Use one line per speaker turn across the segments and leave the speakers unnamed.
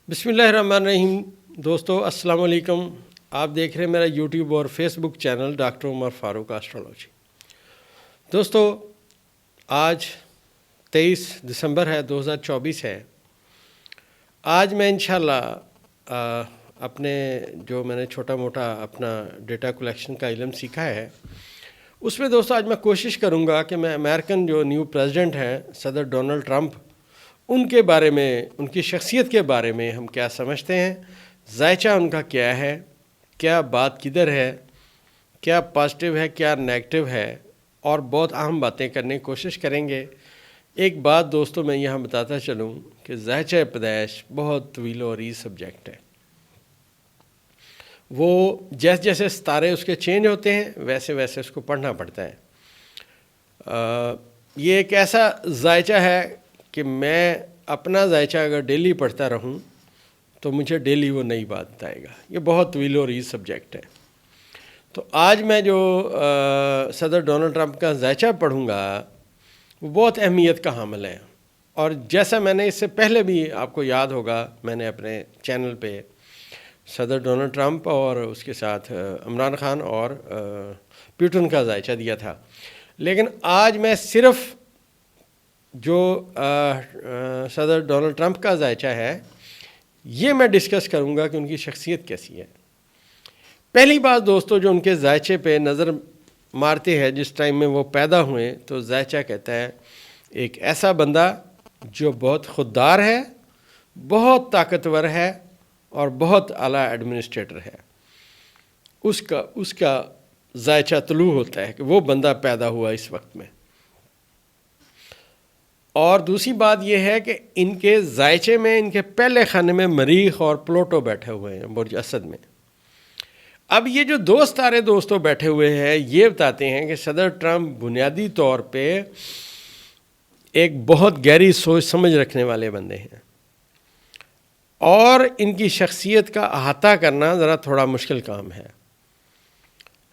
بسم اللہ الرحمن الرحیم۔ دوستو السلام علیکم۔ آپ دیکھ رہے ہیں میرا یوٹیوب اور فیس بک چینل ڈاکٹر عمر فاروق ایسٹرالوجی۔ دوستو آج 23 دسمبر ہے، 2024 ہے۔ آج میں انشاءاللہ اپنے جو میں نے چھوٹا موٹا اپنا ڈیٹا کلیکشن کا علم سیکھا ہے، اس میں دوستو آج میں کوشش کروں گا کہ میں امریکن جو نیو پریزیڈنٹ ہیں صدر ڈونلڈ ٹرمپ، ان کے بارے میں، ان کی شخصیت کے بارے میں ہم کیا سمجھتے ہیں، ذائچہ ان کا کیا ہے، کیا بات کدھر ہے، کیا پازیٹیو ہے کیا نیگیٹو ہے، اور بہت اہم باتیں کرنے کی کوشش کریں گے۔ ایک بات دوستو میں یہاں بتاتا چلوں کہ ذائچہ پیدائش بہت طویل و عریض سبجیکٹ ہے۔ وہ جیسے جیسے ستارے اس کے چینج ہوتے ہیں ویسے ویسے اس کو پڑھنا پڑتا ہے۔ یہ ایک ایسا ذائچہ ہے کہ میں اپنا ذائچہ اگر ڈیلی پڑھتا رہوں تو مجھے ڈیلی وہ نئی بات بتائے گا۔ یہ بہت طویل و عریض سبجیکٹ ہے۔ تو آج میں جو صدر ڈونلڈ ٹرمپ کا ذائچہ پڑھوں گا وہ بہت اہمیت کا حامل ہے، اور جیسا میں نے اس سے پہلے بھی آپ کو یاد ہوگا میں نے اپنے چینل پہ صدر ڈونلڈ ٹرمپ اور اس کے ساتھ عمران خان اور پیوٹن کا ذائچہ دیا تھا، لیکن آج میں صرف جو صدر ڈونلڈ ٹرمپ کا ذائچہ ہے یہ میں ڈسکس کروں گا کہ ان کی شخصیت کیسی ہے۔ پہلی بات دوستو جو ان کے ذائچے پہ نظر مارتے ہیں جس ٹائم میں وہ پیدا ہوئے، تو ذائچہ کہتا ہے ایک ایسا بندہ جو بہت خوددار ہے، بہت طاقتور ہے اور بہت اعلیٰ ایڈمنسٹریٹر ہے۔ اس کا ذائچہ طلوع ہوتا ہے کہ وہ بندہ پیدا ہوا اس وقت میں۔ اور دوسری بات یہ ہے کہ ان کے ذائچے میں ان کے پہلے خانے میں مریخ اور پلوٹو بیٹھے ہوئے ہیں برج اسد میں۔ اب یہ جو دو ستارے دوستوں بیٹھے ہوئے ہیں یہ بتاتے ہیں کہ صدر ٹرمپ بنیادی طور پہ ایک بہت گہری سوچ سمجھ رکھنے والے بندے ہیں، اور ان کی شخصیت کا احاطہ کرنا ذرا تھوڑا مشکل کام ہے،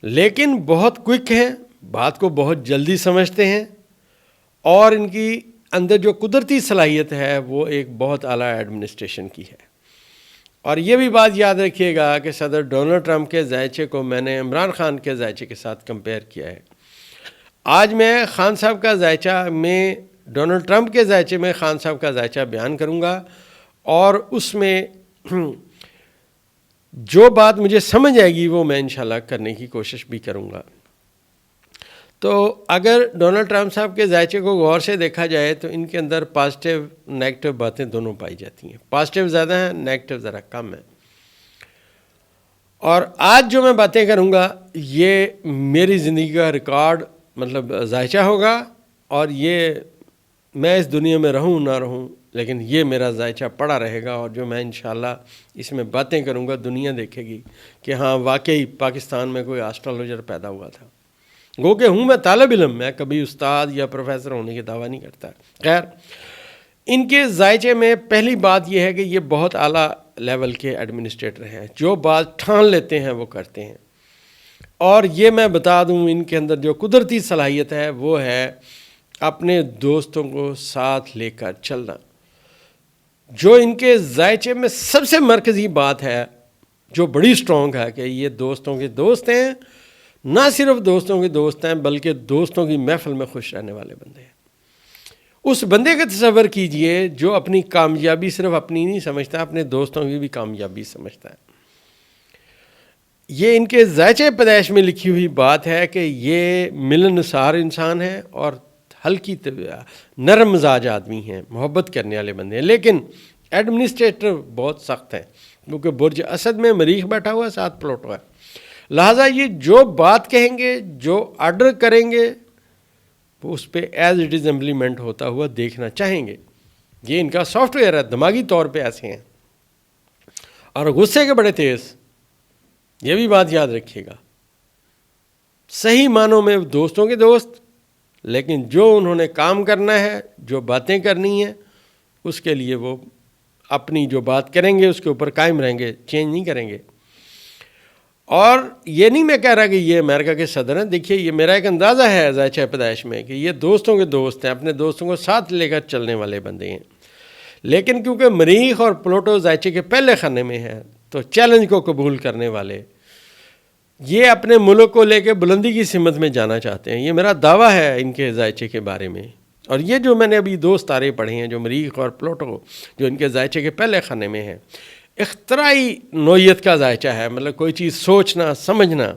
لیکن بہت کوئک ہیں، بات کو بہت جلدی سمجھتے ہیں، اور ان کی اندر جو قدرتی صلاحیت ہے وہ ایک بہت اعلیٰ ایڈمنسٹریشن کی ہے۔ اور یہ بھی بات یاد رکھیے گا کہ صدر ڈونلڈ ٹرمپ کے ذائچے کو میں نے عمران خان کے ذائچے کے ساتھ کمپیئر کیا ہے۔ آج میں خان صاحب کا ذائچہ میں ڈونلڈ ٹرمپ کے ذائچے میں خان صاحب کا ذائچہ بیان کروں گا، اور اس میں جو بات مجھے سمجھ آئے گی وہ میں انشاءاللہ کرنے کی کوشش بھی کروں گا۔ تو اگر ڈونلڈ ٹرمپ صاحب کے ذائچے کو غور سے دیکھا جائے تو ان کے اندر پازیٹیو نیگیٹو باتیں دونوں پائی جاتی ہیں۔ پازیٹیو زیادہ ہیں، نیگیٹو ذرا کم ہیں۔ اور آج جو میں باتیں کروں گا یہ میری زندگی کا ریکارڈ مطلب ذائچہ ہوگا، اور یہ میں اس دنیا میں رہوں نہ رہوں لیکن یہ میرا ذائچہ پڑا رہے گا، اور جو میں انشاءاللہ اس میں باتیں کروں گا دنیا دیکھے گی کہ ہاں واقعی پاکستان میں کوئی ایسٹرالوجر پیدا ہوا تھا۔ گو کہ ہوں میں طالب علم، میں کبھی استاد یا پروفیسر ہونے کی دعویٰ نہیں کرتا۔ خیر، ان کے ذائچے میں پہلی بات یہ ہے کہ یہ بہت اعلیٰ لیول کے ایڈمنسٹریٹر ہیں، جو بات ٹھان لیتے ہیں وہ کرتے ہیں۔ اور یہ میں بتا دوں ان کے اندر جو قدرتی صلاحیت ہے وہ ہے اپنے دوستوں کو ساتھ لے کر چلنا۔ جو ان کے ذائچے میں سب سے مرکزی بات ہے جو بڑی سٹرونگ ہے کہ یہ دوستوں کے دوست ہیں، نہ صرف دوستوں کے دوست ہیں بلکہ دوستوں کی محفل میں خوش رہنے والے بندے ہیں۔ اس بندے کا تصور کیجئے جو اپنی کامیابی صرف اپنی نہیں سمجھتا، اپنے دوستوں کی بھی کامیابی سمجھتا ہے۔ یہ ان کے ذائچہ پیدائش میں لکھی ہوئی بات ہے کہ یہ ملنسار انسان ہے اور ہلکی نرم مزاج آدمی ہیں، محبت کرنے والے بندے ہیں، لیکن ایڈمنسٹریٹر بہت سخت ہیں کیونکہ برج اسد میں مریخ بیٹھا ہوا ہے، ساتھ پلوٹو ہے۔ لہٰذا یہ جو بات کہیں گے، جو آرڈر کریں گے، وہ اس پہ ایز اٹ از امپلیمنٹ ہوتا ہوا دیکھنا چاہیں گے۔ یہ ان کا سافٹ ویئر ہے، دماغی طور پہ ایسے ہیں، اور غصے کے بڑے تیز۔ یہ بھی بات یاد رکھیے گا، صحیح معنوں میں دوستوں کے دوست، لیکن جو انہوں نے کام کرنا ہے، جو باتیں کرنی ہیں، اس کے لیے وہ اپنی جو بات کریں گے اس کے اوپر قائم رہیں گے، چینج نہیں کریں گے۔ اور یہ نہیں میں کہہ رہا کہ یہ امریکہ کے صدر ہیں، دیکھیے یہ میرا ایک اندازہ ہے ذائچہ پیدائش میں کہ یہ دوستوں کے دوست ہیں، اپنے دوستوں کو ساتھ لے کر چلنے والے بندے ہیں۔ لیکن کیونکہ مریخ اور پلوٹو ذائچے کے پہلے خانے میں ہے تو چیلنج کو قبول کرنے والے یہ اپنے ملک کو لے کے بلندی کی سمت میں جانا چاہتے ہیں. یہ میرا دعویٰ ہے ان کے ذائچے کے بارے میں. اور یہ جو میں نے ابھی 2 ستارے پڑھے ہیں جو مریخ اور پلوٹو جو ان کے ذائچے کے پہلے خانے میں ہیں، اختراعی نوعیت کا ذائچہ ہے. مطلب کوئی چیز سوچنا، سمجھنا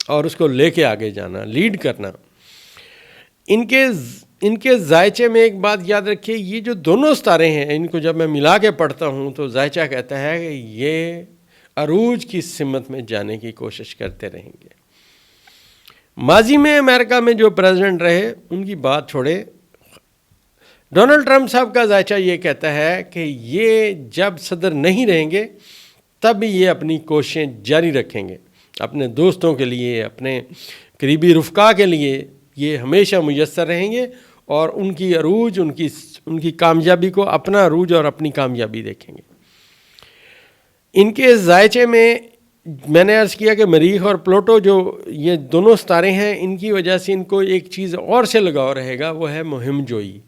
اور اس کو لے کے آگے جانا، لیڈ کرنا. ان کے ذائچے میں ایک بات یاد رکھیے، یہ جو دونوں ستارے ہیں ان کو جب میں ملا کے پڑھتا ہوں تو ذائچہ کہتا ہے کہ یہ عروج کی سمت میں جانے کی کوشش کرتے رہیں گے. ماضی میں امریکہ میں جو پریزیڈنٹ رہے ان کی بات چھوڑے، ڈونلڈ ٹرمپ صاحب کا ذائچہ یہ کہتا ہے کہ یہ جب صدر نہیں رہیں گے تب یہ اپنی کوششیں جاری رکھیں گے، اپنے دوستوں کے لیے، اپنے قریبی رفقا کے لیے یہ ہمیشہ میسر رہیں گے اور ان کی عروج، ان کی کامیابی کو اپنا عروج اور اپنی کامیابی دیکھیں گے. ان کے ذائچے میں نے عرض کیا کہ مریخ اور پلوٹو جو یہ دونوں ستارے ہیں، ان کی وجہ سے ان کو ایک چیز اور سے لگاؤ رہے گا، وہ ہے مہم جوئی،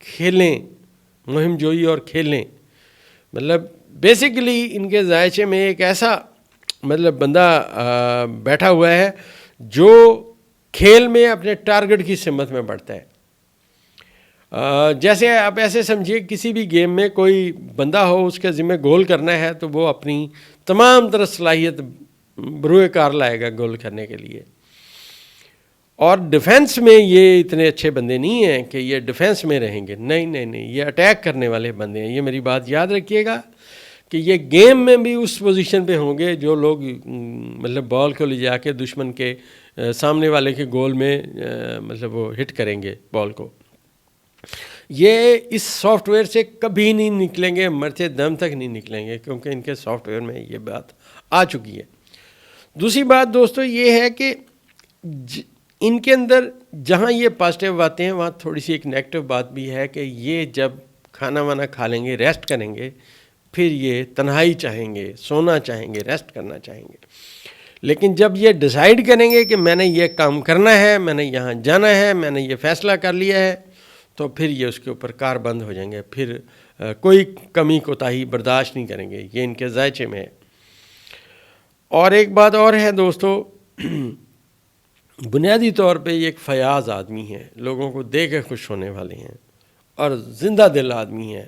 کھیلیں، مہم جوئی اور کھیلیں. مطلب بیسیکلی ان کے ذائچے میں ایک ایسا بندہ بیٹھا ہوا ہے جو کھیل میں اپنے ٹارگٹ کی سمت میں بڑھتا ہے. جیسے آپ ایسے سمجھیے کسی بھی گیم میں کوئی بندہ ہو، اس کے ذمہ گول کرنا ہے تو وہ اپنی تمام طرح صلاحیت بروئے کار لائے گا گول کرنے کے لیے. اور ڈیفنس میں یہ اتنے اچھے بندے نہیں ہیں کہ یہ ڈیفنس میں رہیں گے، نہیں، یہ اٹیک کرنے والے بندے ہیں. یہ میری بات یاد رکھیے گا کہ یہ گیم میں بھی اس پوزیشن پہ ہوں گے جو لوگ بال کو لے جا کے دشمن کے سامنے والے کے گول میں وہ ہٹ کریں گے بال کو. یہ اس سافٹ ویئر سے کبھی نہیں نکلیں گے، مرتے دم تک نہیں نکلیں گے، کیونکہ ان کے سافٹ ویئر میں یہ بات آ چکی ہے. دوسری بات دوستو یہ ہے کہ ان کے اندر جہاں یہ پازیٹیو باتیں ہیں وہاں تھوڑی سی ایک نیگیٹو بات بھی ہے کہ یہ جب کھانا وانا کھا لیں گے، ریسٹ کریں گے، پھر یہ تنہائی چاہیں گے، سونا چاہیں گے، ریسٹ کرنا چاہیں گے. لیکن جب یہ ڈیسائیڈ کریں گے کہ میں نے یہ کام کرنا ہے، میں نے یہاں جانا ہے، میں نے یہ فیصلہ کر لیا ہے، تو پھر یہ اس کے اوپر کار بند ہو جائیں گے، پھر کوئی کمی کوتاہی برداشت نہیں کریں گے. یہ ان کے ذائچے میں ہے. اور ایک بات اور ہے دوستو، بنیادی طور پہ یہ ایک فیاض آدمی ہے، لوگوں کو دیکھ کے خوش ہونے والے ہیں اور زندہ دل آدمی ہے.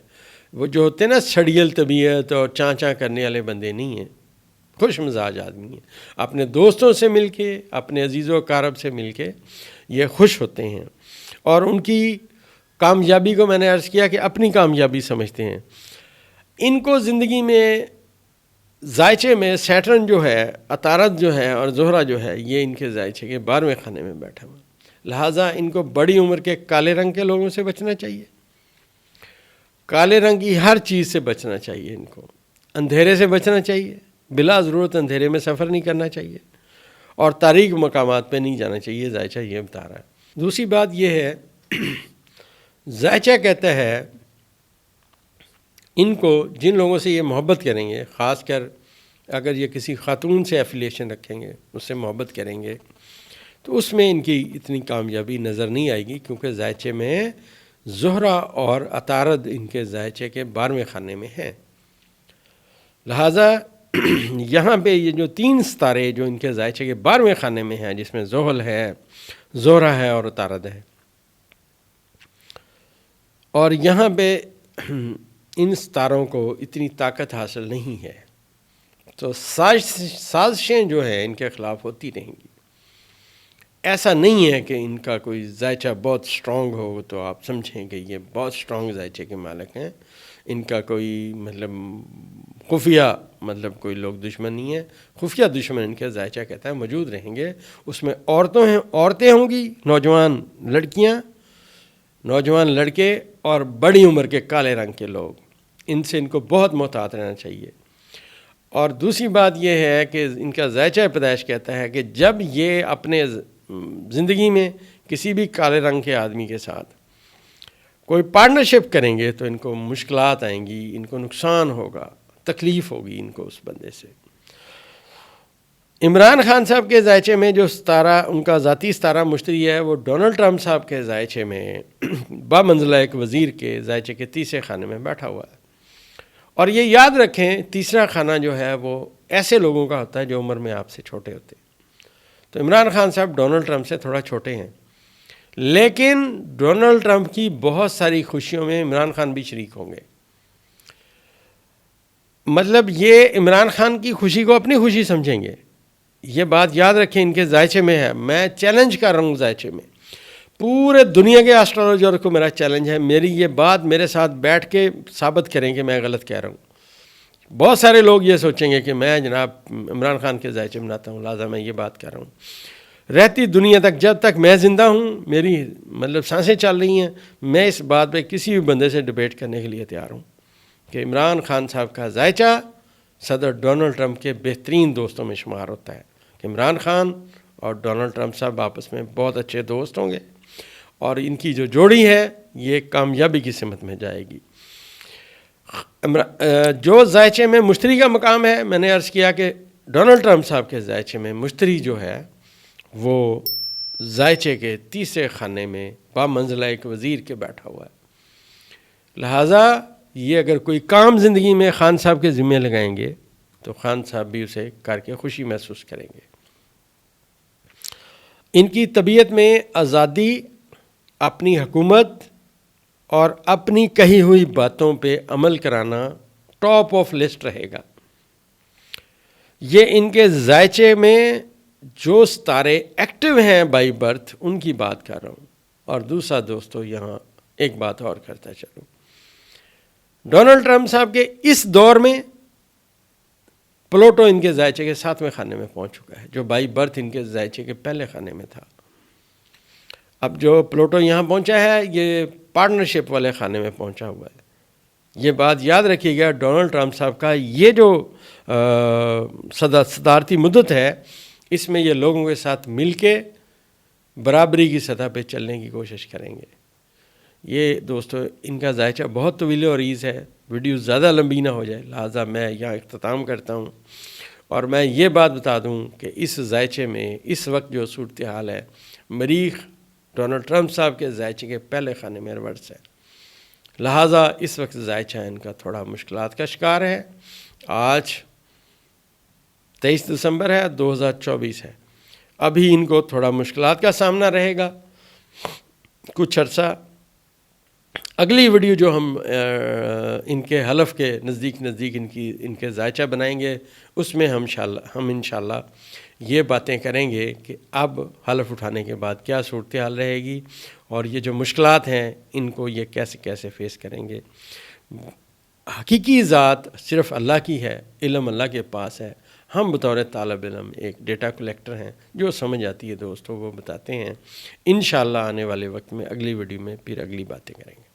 وہ جو ہوتے ہیں نا سڑیل طبیعت اور چاں کرنے والے بندے نہیں ہیں، خوش مزاج آدمی ہیں. اپنے دوستوں سے مل کے، اپنے عزیز و اقارب سے مل کے یہ خوش ہوتے ہیں اور ان کی کامیابی کو میں نے عرض کیا کہ اپنی کامیابی سمجھتے ہیں. ان کو زندگی میں ذائچے میں سیٹرن جو ہے، عطارد جو ہے اور زہرہ جو ہے، یہ ان کے ذائچے کے 12ویں خانے میں بیٹھا ہوا. لہٰذا ان کو بڑی عمر کے کالے رنگ کے لوگوں سے بچنا چاہیے، کالے رنگ کی ہر چیز سے بچنا چاہیے. ان کو اندھیرے سے بچنا چاہیے، بلا ضرورت اندھیرے میں سفر نہیں کرنا چاہیے اور تاریک مقامات پہ نہیں جانا چاہیے. ذائچہ یہ بتا رہا ہے. دوسری بات یہ ہے، ذائچہ کہتا ہے ان کو جن لوگوں سے یہ محبت کریں گے، خاص کر اگر یہ کسی خاتون سے ایفیلیشن رکھیں گے، اس سے محبت کریں گے، تو اس میں ان کی اتنی کامیابی نظر نہیں آئے گی، کیونکہ ذائچے میں زہرہ اور عطارد ان کے ذائچے کے 12ویں خانے میں ہیں. لہٰذا یہاں پہ یہ جو 3 ستارے جو ان کے ذائچے کے 12ویں خانے میں ہیں، جس میں زحل ہے، زہرہ ہے اور عطارد ہے، اور یہاں پہ ان ستاروں کو اتنی طاقت حاصل نہیں ہے، تو سازشیں جو ہیں ان کے خلاف ہوتی رہیں گی. ایسا نہیں ہے کہ ان کا کوئی ذائچہ بہت سٹرونگ ہو تو آپ سمجھیں کہ یہ بہت سٹرونگ ذائچے کے مالک ہیں. ان کا کوئی خفیہ کوئی لوگ دشمن نہیں ہے. خفیہ دشمن ان کے ذائچہ کہتا ہے موجود رہیں گے. اس میں عورتیں ہوں گی، نوجوان لڑکیاں، نوجوان لڑکے اور بڑی عمر کے کالے رنگ کے لوگ. ان سے ان کو بہت محتاط رہنا چاہیے. اور دوسری بات یہ ہے کہ ان کا ذائچہ پیدائش کہتا ہے کہ جب یہ اپنے زندگی میں کسی بھی کالے رنگ کے آدمی کے ساتھ کوئی پارٹنرشپ کریں گے تو ان کو مشکلات آئیں گی، ان کو نقصان ہوگا، تکلیف ہوگی ان کو اس بندے سے. عمران خان صاحب کے ذائچے میں جو ستارہ ان کا ذاتی ستارہ مشتری ہے وہ ڈونلڈ ٹرمپ صاحب کے ذائچے میں بامنزلہ ایک وزیر کے ذائچے کے تیسرے خانے میں بیٹھا ہوا ہے. اور یہ یاد رکھیں تیسرا خانہ جو ہے وہ ایسے لوگوں کا ہوتا ہے جو عمر میں آپ سے چھوٹے ہوتے ہیں. تو عمران خان صاحب ڈونلڈ ٹرمپ سے تھوڑا چھوٹے ہیں، لیکن ڈونلڈ ٹرمپ کی بہت ساری خوشیوں میں عمران خان بھی شریک ہوں گے. مطلب یہ عمران خان کی خوشی کو اپنی خوشی سمجھیں گے. یہ بات یاد رکھیں ان کے ذائچے میں ہے. میں چیلنج کر رہا ہوں ذائچے میں پورے دنیا کے ایسٹرولوجر کو میرا چیلنج ہے، میری یہ بات میرے ساتھ بیٹھ کے ثابت کریں کہ میں غلط کہہ رہا ہوں. بہت سارے لوگ یہ سوچیں گے کہ میں جناب عمران خان کے ذائچے مناتا ہوں لہٰذا میں یہ بات کر رہا ہوں. رہتی دنیا تک جب تک میں زندہ ہوں، میری مطلب سانسیں چل رہی ہیں، میں اس بات پہ کسی بھی بندے سے ڈبیٹ کرنے کے لیے تیار ہوں کہ عمران خان صاحب کا ذائچہ صدر ڈونلڈ ٹرمپ کے بہترین دوستوں میں شمار ہوتا ہے. کہ عمران خان اور ڈونلڈ ٹرمپ صاحب آپس میں بہت اچھے دوست ہوں گے اور ان کی جو جوڑی ہے یہ کامیابی کی سمت میں جائے گی. جو ذائچے میں مشتری کا مقام ہے، میں نے عرض کیا کہ ڈونلڈ ٹرمپ صاحب کے ذائچے میں مشتری جو ہے وہ ذائچے کے تیسرے خانے میں بامنزلہ ایک وزیر کے بیٹھا ہوا ہے. لہٰذا یہ اگر کوئی کام زندگی میں خان صاحب کے ذمہ لگائیں گے تو خان صاحب بھی اسے کر کے خوشی محسوس کریں گے. ان کی طبیعت میں آزادی، اپنی حکومت اور اپنی کہی ہوئی باتوں پہ عمل کرانا ٹاپ آف لسٹ رہے گا. یہ ان کے ذائچے میں جو ستارے ایکٹیو ہیں بائی برتھ ان کی بات کر رہا ہوں. اور دوسرا دوستو یہاں ایک بات اور کرتا چلوں، ڈونلڈ ٹرمپ صاحب کے اس دور میں پلوٹو ان کے ذائچے کے 7ویں خانے میں پہنچ چکا ہے جو بائی برتھ ان کے ذائچے کے پہلے خانے میں تھا. اب جو پلوٹو یہاں پہنچا ہے یہ پارٹنرشپ والے خانے میں پہنچا ہوا ہے. یہ بات یاد رکھیے گا، ڈونلڈ ٹرمپ صاحب کا یہ جو صدارتی مدت ہے اس میں یہ لوگوں کے ساتھ مل کے برابری کی سطح پہ چلنے کی کوشش کریں گے. یہ دوستو ان کا ذائچہ بہت طویل و عریض ہے، ویڈیو زیادہ لمبی نہ ہو جائے لہٰذا میں یہاں اختتام کرتا ہوں. اور میں یہ بات بتا دوں کہ اس ذائچے میں اس وقت جو صورتحال ہے، مریخ ڈونلڈ ٹرمپ صاحب کے ذائچے کے پہلے خانے میں ریورس ہے. لہٰذا اس وقت ذائچہ ان کا تھوڑا مشکلات کا شکار ہے. آج 23 دسمبر ہے، 2024 ہے. ابھی ان کو تھوڑا مشکلات کا سامنا رہے گا کچھ عرصہ. اگلی ویڈیو جو ہم ان کے حلف کے نزدیک ان کے ذائچہ بنائیں گے اس میں ہم انشاءاللہ یہ باتیں کریں گے کہ اب حلف اٹھانے کے بعد کیا صورتحال رہے گی اور یہ جو مشکلات ہیں ان کو یہ کیسے فیس کریں گے. حقیقی ذات صرف اللہ کی ہے، علم اللہ کے پاس ہے. ہم بطور طالب علم ایک ڈیٹا کلیکٹر ہیں، جو سمجھ آتی ہے دوستوں وہ بتاتے ہیں. انشاءاللہ آنے والے وقت میں اگلی ویڈیو میں پھر اگلی باتیں کریں گے.